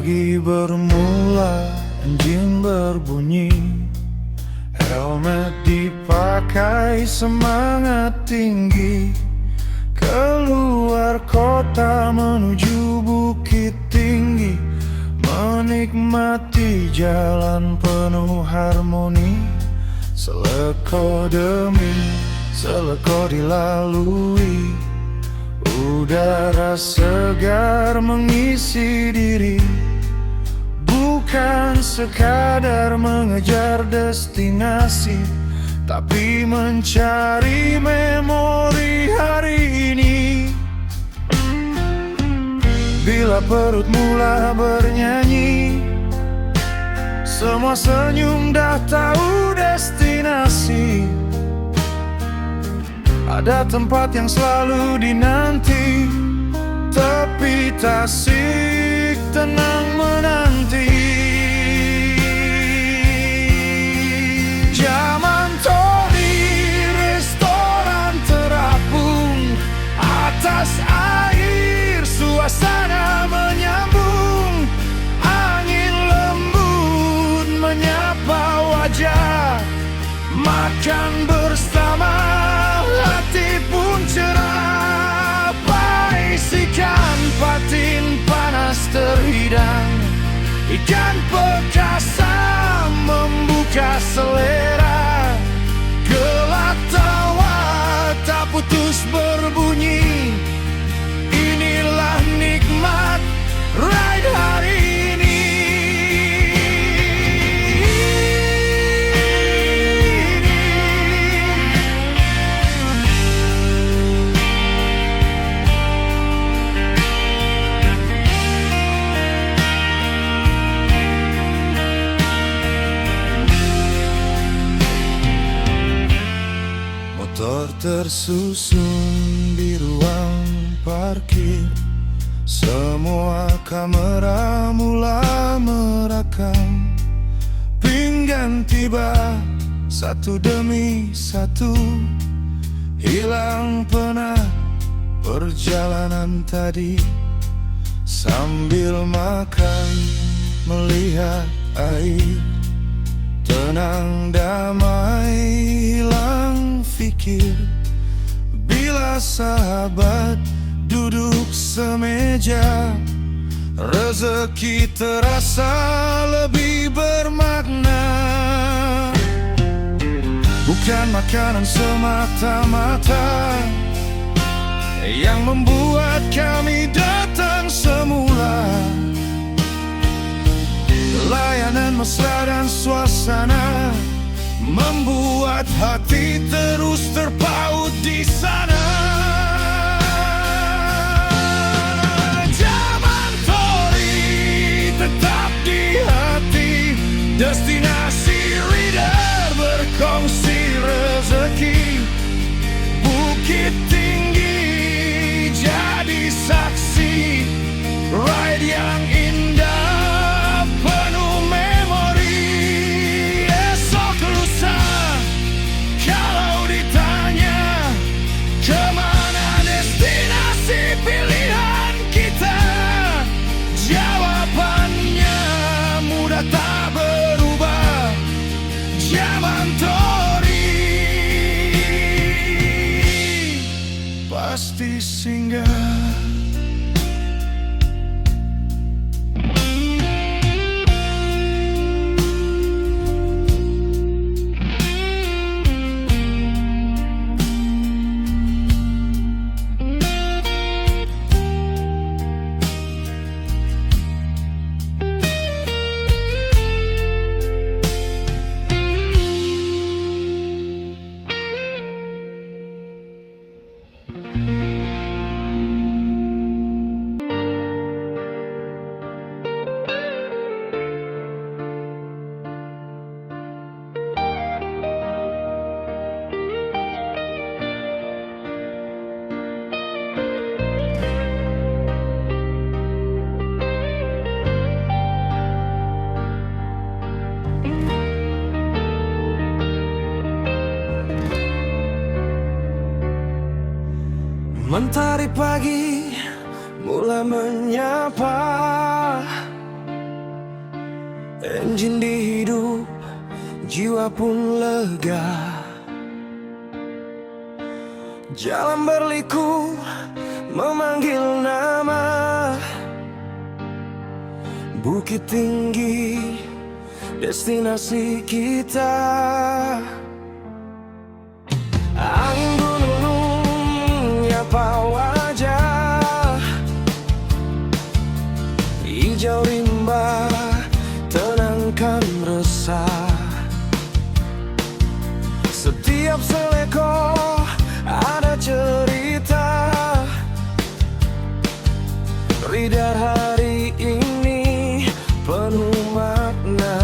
Pagi bermula, enjin berbunyi, helmet dipakai, semangat tinggi. Keluar kota menuju bukit tinggi, menikmati jalan penuh harmoni. Seleko demi seleko dilalui, udara segar mengisi diri. Bukan sekadar mengejar destinasi, tapi mencari memori hari ini. Bila perut mula bernyanyi, semua senyum dah tahu destinasi. Ada tempat yang selalu dinanti, tepi Tasik tenang menanti. Jamantoni, restoran terapung atas air, suasana menyambung. Angin lembut menyapa wajah, makan bersama, hati pun cerah. Pais ikan patin panas terhidang, ikan perkasa membuka selera. Gelak tawa tak putus berbunyi, inilah nikmat ride hari ini. Motor tersusun di ruang parkir, semua kamera mula merekam. Pinggan tiba satu demi satu, hilang penat perjalanan tadi. Sambil makan melihat air, tenang damai hilang fikir. Bila sahabat duduk semeja, rezeki terasa lebih bermakna. Bukan makanan semata-mata yang membuat kami datang semula. Layanan mesra dan suasana membuat hati terus terpaut di sana. Jamantoni tetap di hati, destinasi reader berkongsi rezeki. Bukit tinggi jadi saksi, ride yang indah penuh memori. Esok lusa kalau ditanya kemana destinasi pilihan kita, jawabannya mudah tak berubah. Jamantoni pasti singgah. Mentari pagi mulai menyapa, Enjin dihidup, jiwa pun lega. Jalan berliku memanggil nama. Bukit tinggi, destinasi kita. Angin gunung nyapa wajah, hijau rimba tenangkan resah. Setiap seleko ada cerita. Lidah hari ini penuh makna.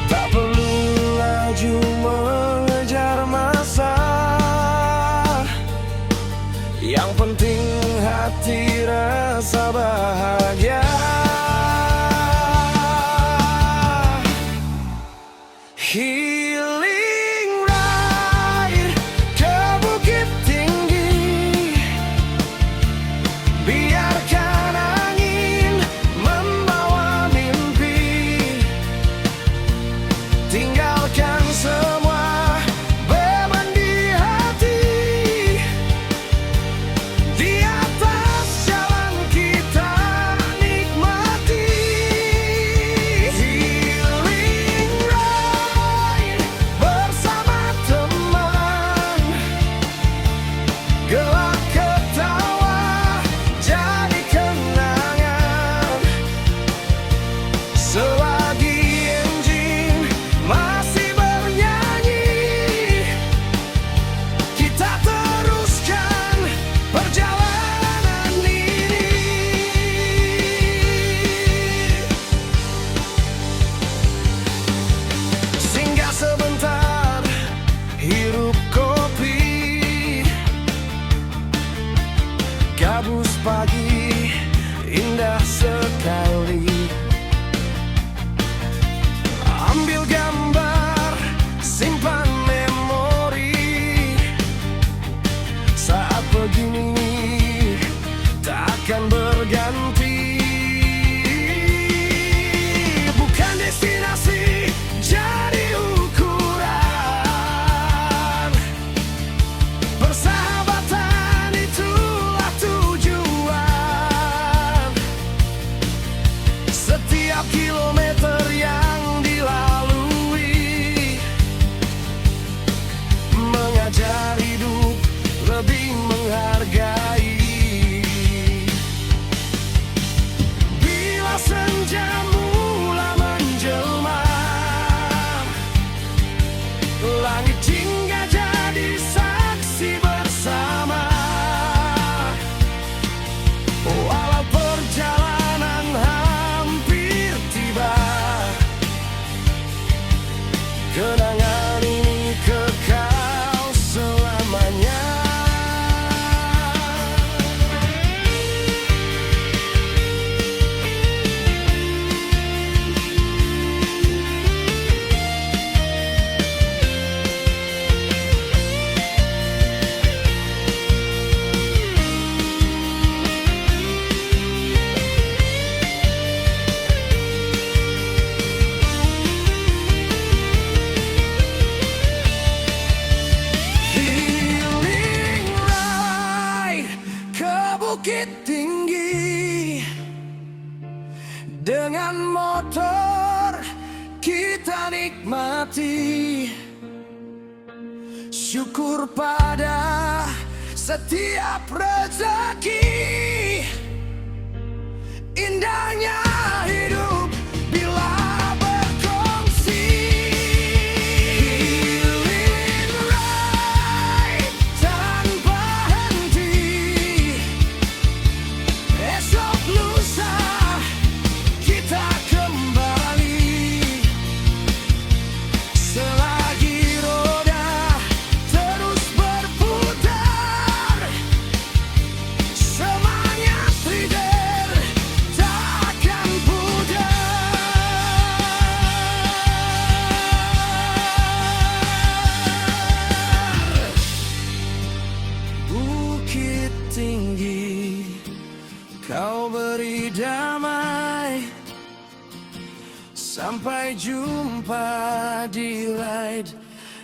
Tak perlu laju mengejar masa, yang penting hati rasa bahagia. Healing ride ke bukit tinggi, biarkan angin membawa mimpi. Tinggalkan semua beban di hati, di atas jalan kita nikmati. Healing ride bersama teman, gelak ketawa jadi kenangan. Selagi enjin masih bernyanyi, kita teruskan perjalanan ini. Singgah sebentar, hirup kopi. Gabus pagi indah sekali. Ambil gambar, simpan memori. Saat begini takkan berganti. Bukan destinasi jadi ukuran, persahabatan itulah tujuan. Setiap kilometer yang dilalui mengajar hidup lebih menghargai. Bila senja mula menjelma, langit hingga jadi saksi bersama. Walau perjalanan hampir tiba, kenangan ini kekal selamanya. Healing ride ke bukit tinggi, dengan motor kita nikmati. Syukur pada setiap rezeki, indahnya hidup bila berkongsi. Healing ride tanpa henti, esok lusa kita kembali. Selagi roda terus berputar, semangat leader takkan pudar. Sampai jumpa di ride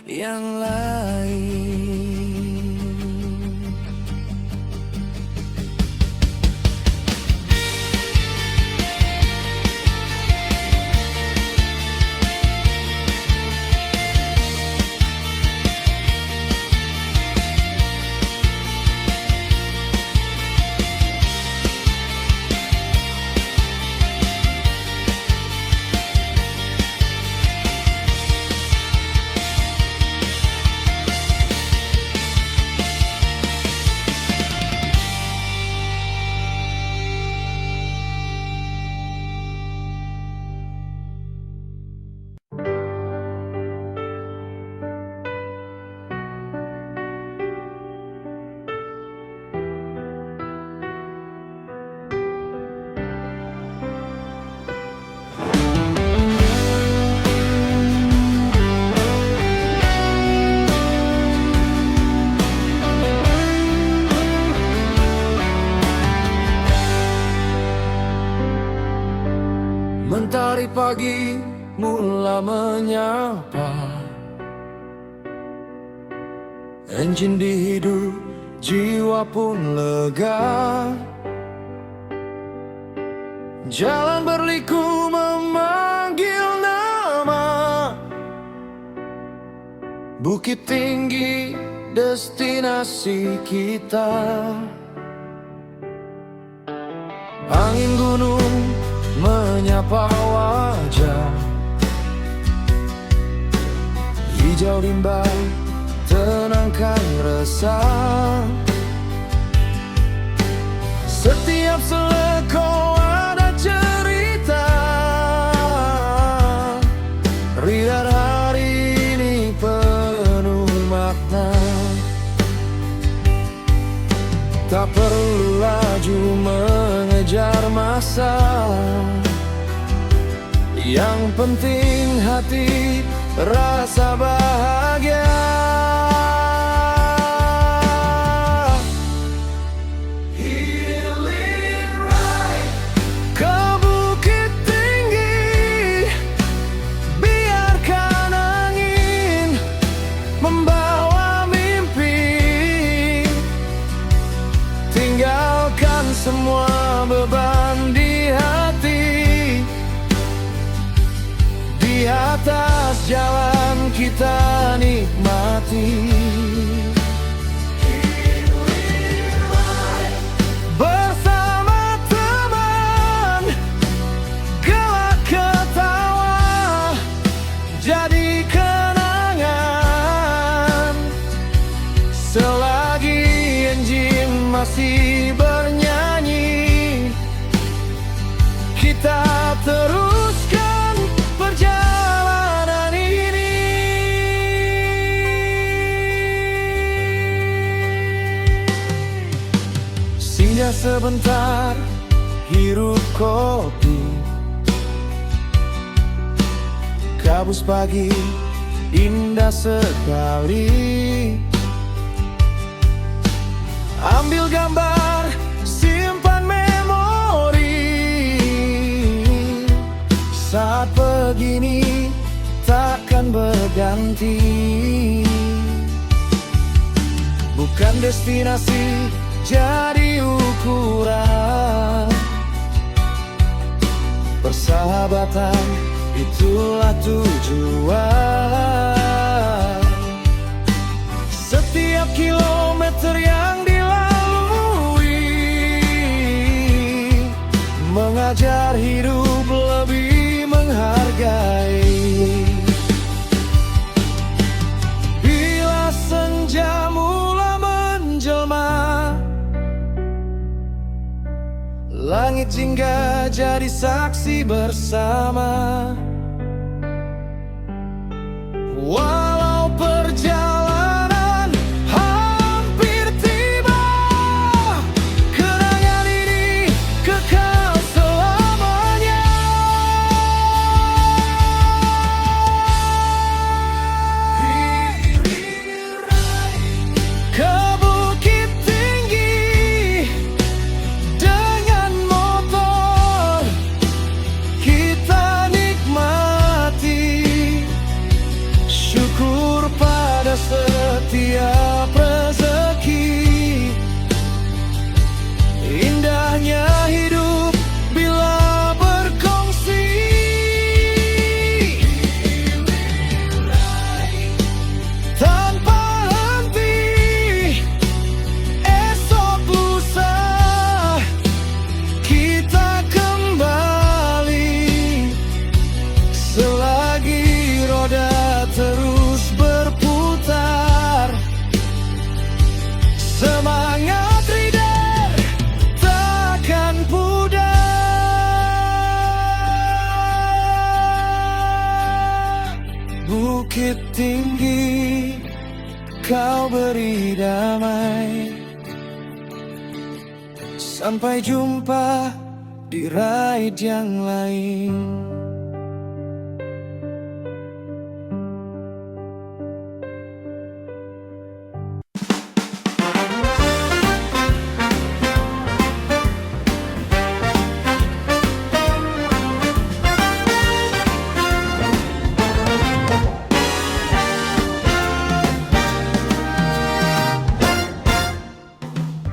yang lain. Mentari pagi mula menyapa, engine dihidup, jiwa pun lega. Jalan berliku memanggil nama, bukit tinggi destinasi kita. Angin gunung menyapa wajah, hijau rimba tenangkan resah. Setiap seleko ada cerita, ridat hari ini penuh makna. Tak perlu laju mengejar masa, yang penting hati rasa bahagia. Healing ride ke bukit tinggi, biarkan angin membawa mimpi. Tinggalkan semua beban di hati, di atas jalan kita nikmati. Bersama teman, gelak ketawa jadi kenangan. Selagi engine masih bernyanyi, kita teruskan perjalanan ini. Singgah sebentar, hirup kopi, kabus pagi indah sekali. Ambil gambar, simpan memori. Saat begini takkan berganti. Bukan destinasi jadi ukuran, persahabatan itulah tujuan. Setiap kilometer yang mengajar hidup lebih menghargai. Bila senja mula menjelma, langit jingga jadi saksi bersama. Walau perjalanan hampir tiba, kenangan ini kekal selamanya. Ke bukit tinggi dengan motor, kita nikmati. setiap rezeki. Indahnya hidup bila berkongsi. Tanpa henti, esok lusa kita kembali. Selagi roda terus berputar, semangat leader takkan pudar. Bukit tinggi kau beri damai, sampai jumpa di raid yang lain.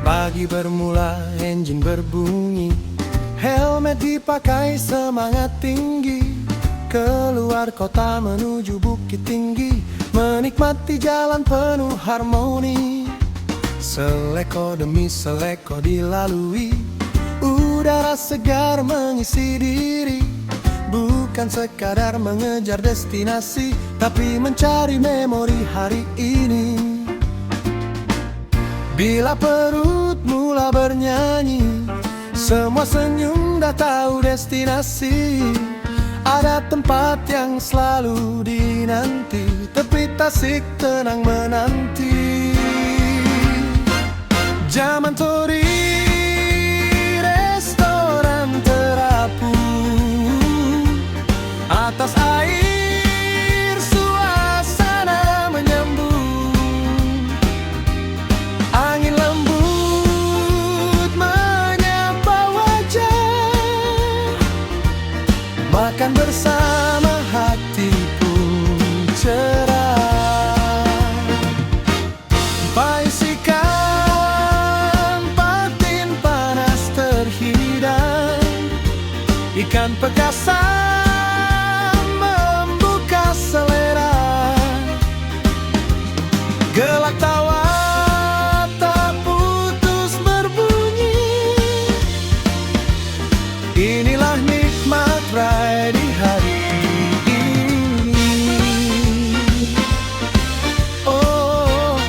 Pagi bermula, engine berbunyi, helmet dipakai, semangat tinggi. Keluar kota menuju Bukit Tinggi, menikmati jalan penuh harmoni. Seleko demi seleko dilalui, udara segar mengisi diri. Bukan sekadar mengejar destinasi, tapi mencari memori hari ini. Bila perut mula bernyanyi, semua senyum dah tahu destinasi. Ada tempat yang selalu dinanti, tepi Tasik tenang menanti. Zaman Tori, restoran terapung, atas air suasana menyambung. Angin lembut menyapa wajah, makan bersama hati pun cerah. Paisikan patin panas terhidang, ikan pekasam membuka selera. Gelak tawa tak putus berbunyi, inilah nikmat ride di hari ini. Oh,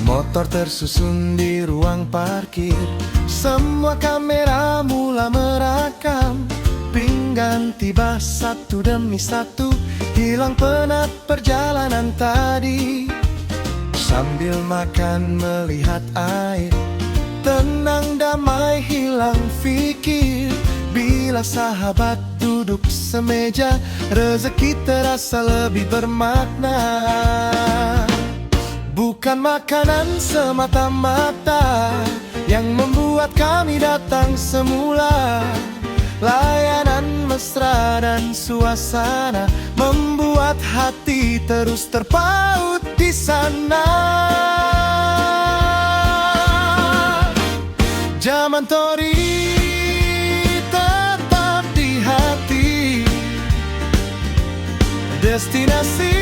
motor tersusun di ruang parkir, semua kamera mula merakam. Pinggan tiba satu demi satu, hilang penat perjalanan tadi. Sambil makan melihat air, tenang damai hilang fikir. Bila sahabat duduk semeja, rezeki terasa lebih bermakna. Bukan makanan semata-mata yang membuat kami datang semula. Layanan mesra dan suasana membuat hati terus terpaut di sana. Zaman Tori tetap di hati, destinasi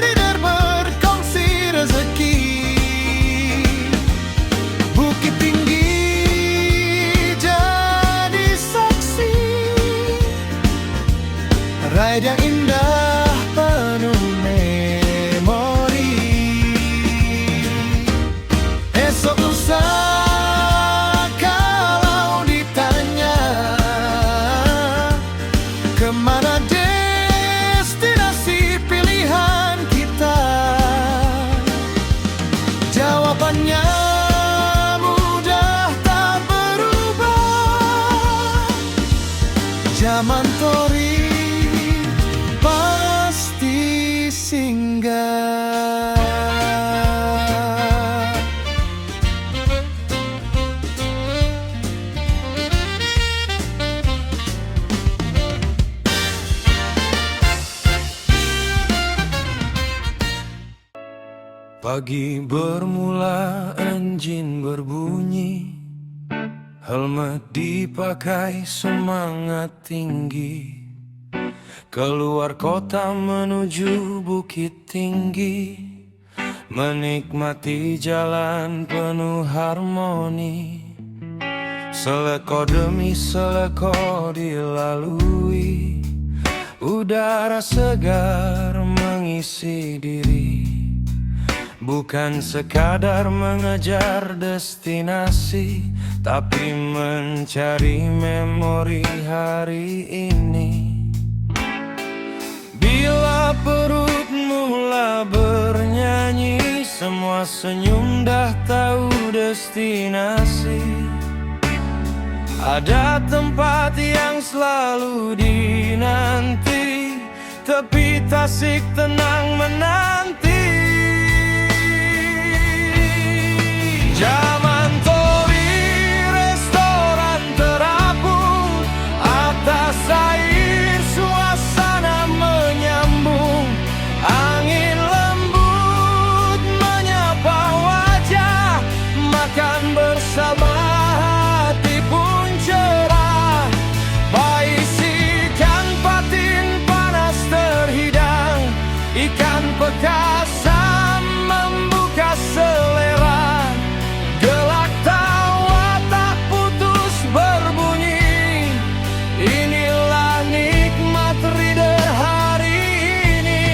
reader berkongsi rezeki. Bukit Tinggi jadi saksi, ride yang indah penuh memori. Esok lusa kalau ditanya kemana destinasi pilihan kita, jawabannya mudah tak berubah. Zaman Tori Pagi bermula, enjin berbunyi, helmet dipakai, semangat tinggi. Keluar kota menuju Bukit Tinggi, menikmati jalan penuh harmoni. Seleko demi seleko dilalui, udara segar mengisi diri. Bukan sekadar mengejar destinasi, tapi mencari memori hari ini. Bila perut mula bernyanyi, semua senyum dah tahu destinasi. Ada tempat yang selalu dinanti, tepi Tasik tenang menanti. Zaman Tori, restoran terapung, atas air suasana menyambung. Angin lembut menyapa wajah, makan bersama hati pun cerah. Baisikan patin panas terhidang, ikan pekasam membuka selera. Gelak tawa tak putus berbunyi, inilah nikmat reader hari ini.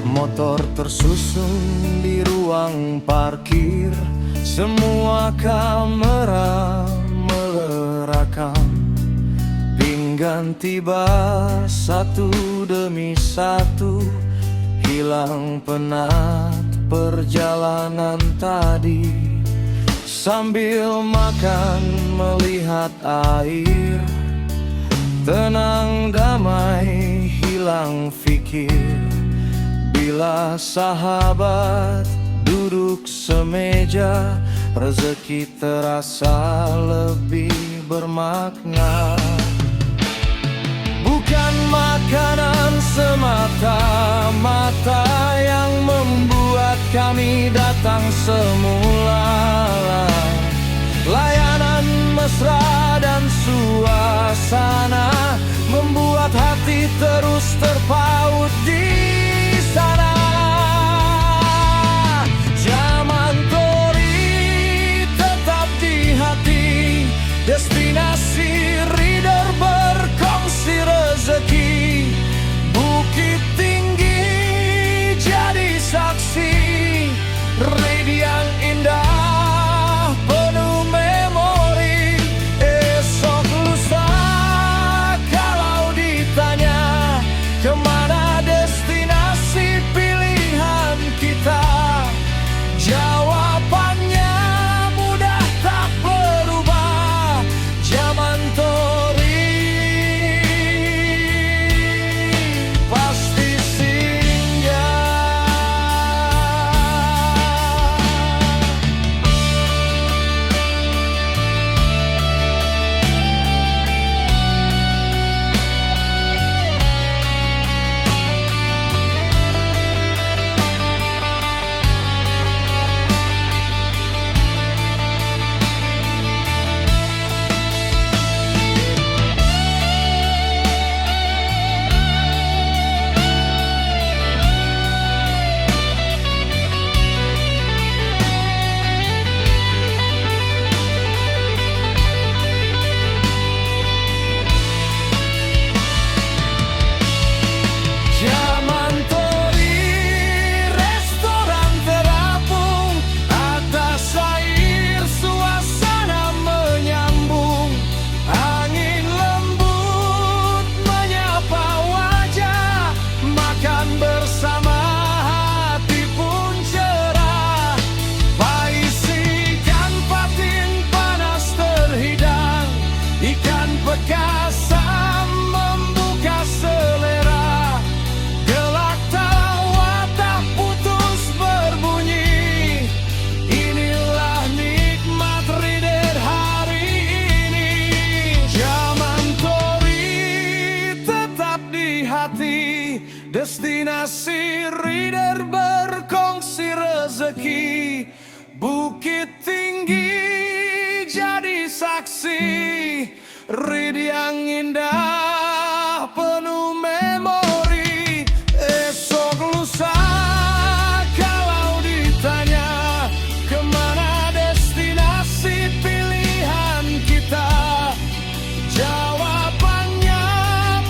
Motor tersusun di ruang parkir, semua kamera merekam. Pinggan tiba satu demi satu, hilang penat perjalanan tadi. Sambil makan melihat air, tenang damai hilang fikir. Bila sahabat duduk semeja, rezeki terasa lebih bermakna. Bukan makanan semata-mata yang membuat kami datang semula. Layanan mesra dan suasana membuat hati terus terpaut di sana. Zaman Tori tetap di hati, destinasi reader berkongsi rezeki. Bukit Tinggi jadi saksi, read yang indah penuh memori. Esok lusa kalau ditanya kemana destinasi, rezeki. Bukit tinggi jadi saksi, rid yang indah penuh memori. Esok lusa kalau ditanya kemana destinasi pilihan kita, jawabannya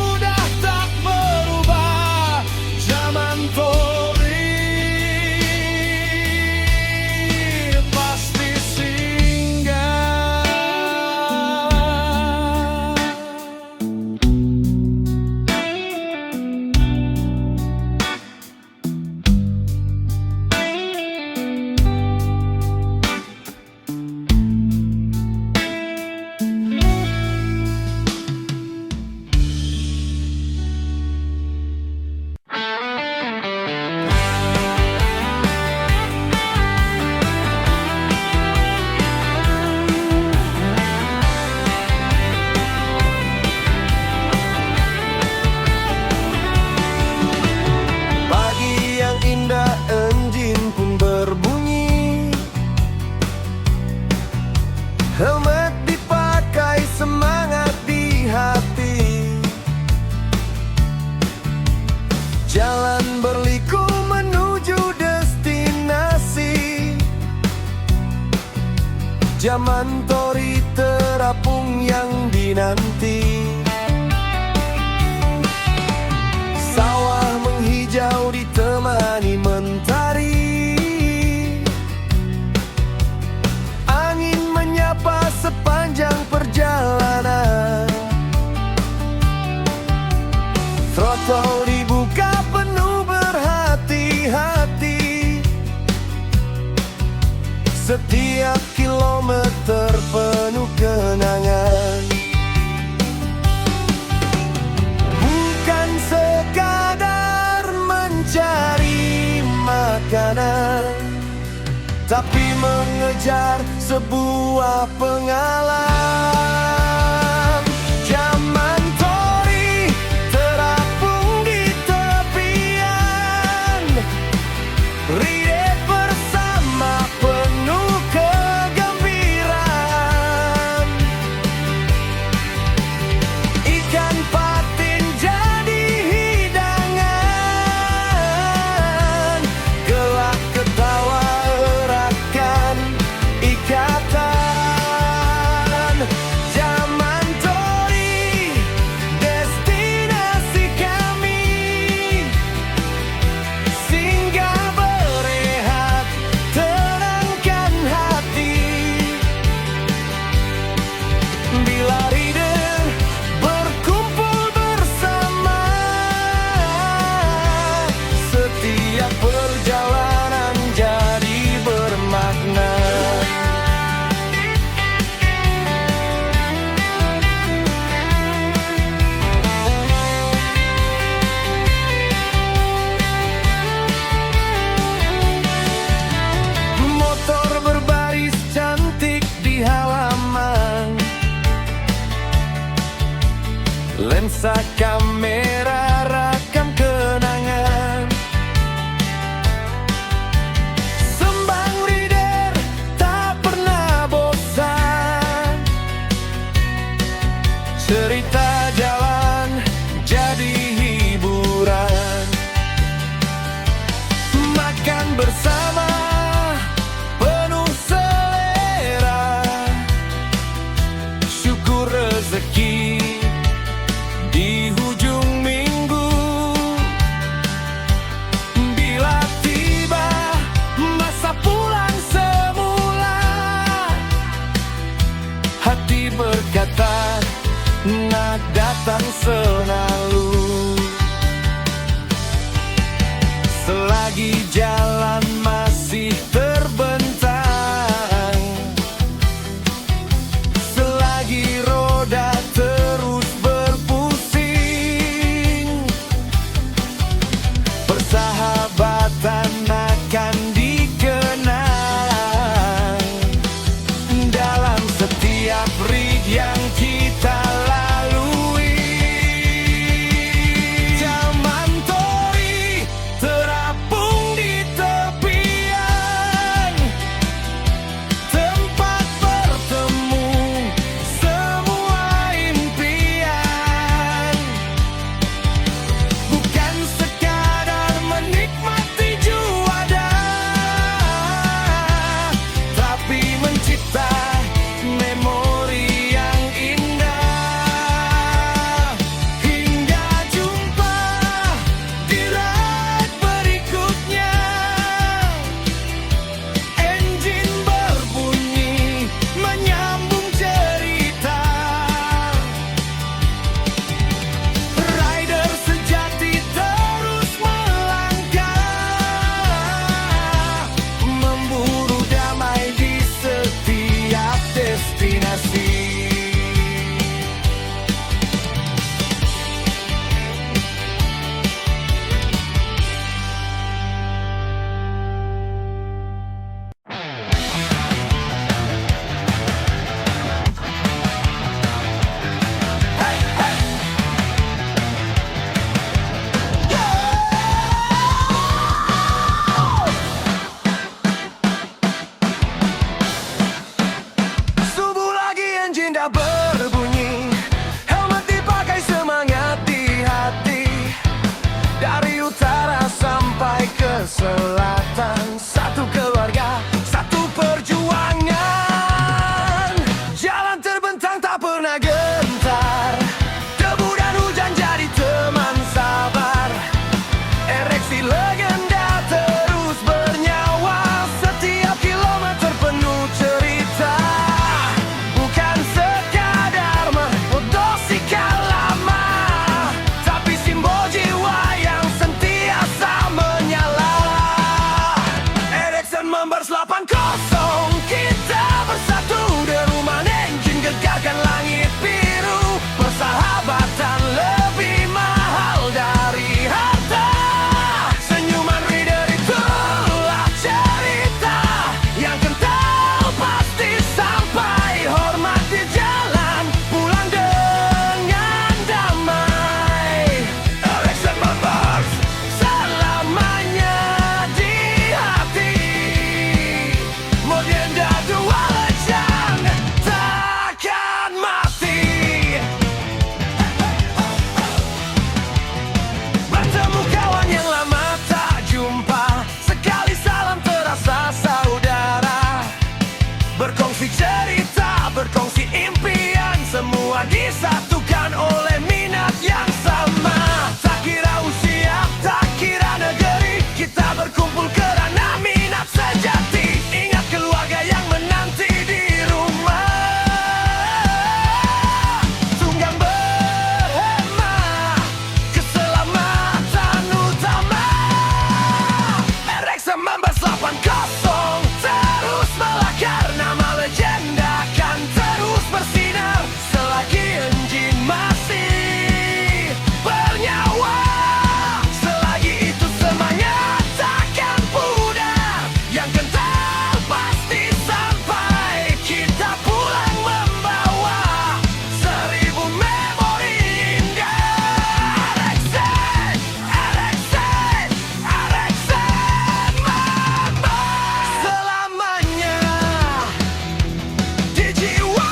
mudah tak berubah. Zaman Tori pasti singgah. Pagi yang indah, enjin pun berbunyi. Helmet dipakai, semangat di hati. Jalan berliku menuju destinasi. Zaman Tori terapung yang dinanti. Sawah menghijau ditemani mentari. Angin menyapa sepanjang perjalanan. Throttle dibuka penuh berhati-hati. Setiap kilometer penuh kenangan. Bukan sekadar mencari makanan, tapi mengejar sebuah pengalaman. Zaman Tori terapung di tepian, ride bersama penuh kegembiraan. Ikan patin jadi hidangan, gelak ketawa eratkan ikatan. Zaman Tori destinasi kami, singgah berehat tenangkan hati. Bila rider berkumpul bersama, setiap perjalanan jadi bermakna. Motor berbaris cantik di halaman, lensa kamera rakam kenangan. Sembang rider tak pernah bosan, cerita jalan jadi hiburan. Makan bersama penuh selera, syukur rezeki di hujung minggu. Bila tiba masa pulang semula, hati berkata nak datang selalu. Selagi jalan masih terbentang, selagi roda terus berpusing, persahabatan akan dikenang dalam setiap rig yang kita lalui. Zaman Tori terapung di selatan, satu keluarga, satu perjuangan. Jalan terbentang tak pernah gentar, debu dan hujan jadi teman sabar. Ereksi legenda terus bernyawa, setiap kilometer penuh cerita. Bukan sekadar memodosikan lama, tapi simbol jiwa yang sentiasa menyala. Ericsson Members 80, kita bersatu, deruman engine gegarkan langit biru. Persahabatan lebih mahal dari harta, senyuman reader itulah cerita yang kental pasti sampai. Hormat di jalan, pulang dengan damai. Ericsson Members selamanya di hati. Legenda dua lejang takkan mati. Bertemu kawan yang lama tak jumpa, sekali salam terasa saudara. Berkongsi cerita, berkongsi impian, semua disatukan oleh minat yang sama. Tak kira usia, tak kira negeri, kita berkumpul karena minat sejati. Ingat keluarga yang menanti di rumah. Tunggang berhema, keselamatan utama. Ericsson Members 80 terus melakar, nama legenda kan terus bersinar. Selagi engine masih bernyawa, selagi itu semangat takkan pudar. Yang kental pasti sampai, kita pulang membawa 1000 memori indah. Ericsson, Ericsson, Ericsson Members selamanya di jiwa.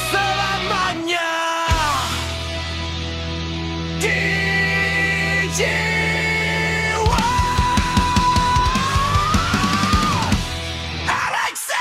Selamanya di jiwa. Ericsson.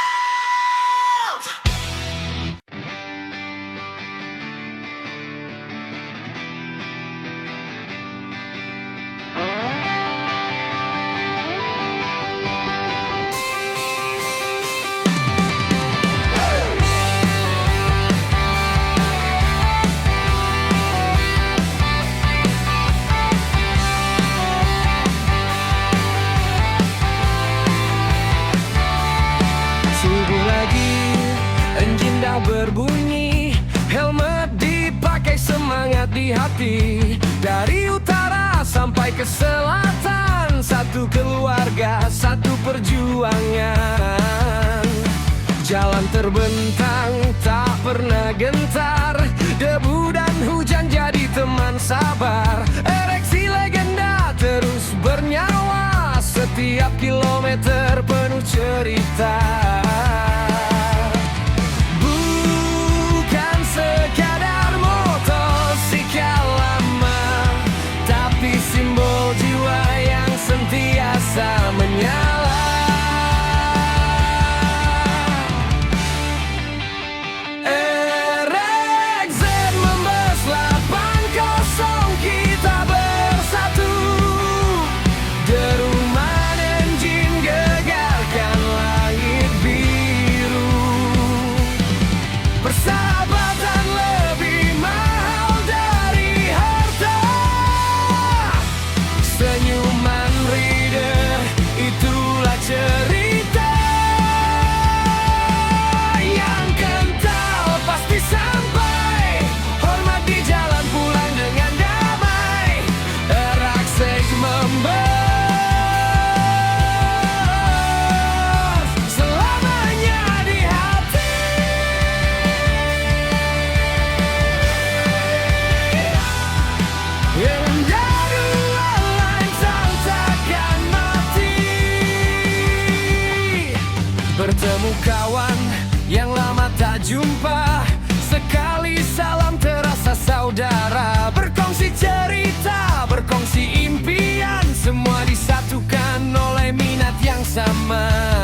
Subuh lagi, engine dah berbunyi, helmet dipakai, semangat di hati. Dari utara sampai ke selatan, satu keluarga, satu perjuangan. Jalan terbentang tak pernah gentar, debu dan hujan jadi teman sabar. Ereksi legenda terus bernyawa, setiap kilometer penuh cerita. Bukan sekadar motosikal lama, tapi simbol jiwa yang sentiasa menyala. Ericsson Members 80, kita bersatu, deruman engine gegarkan langit bersama.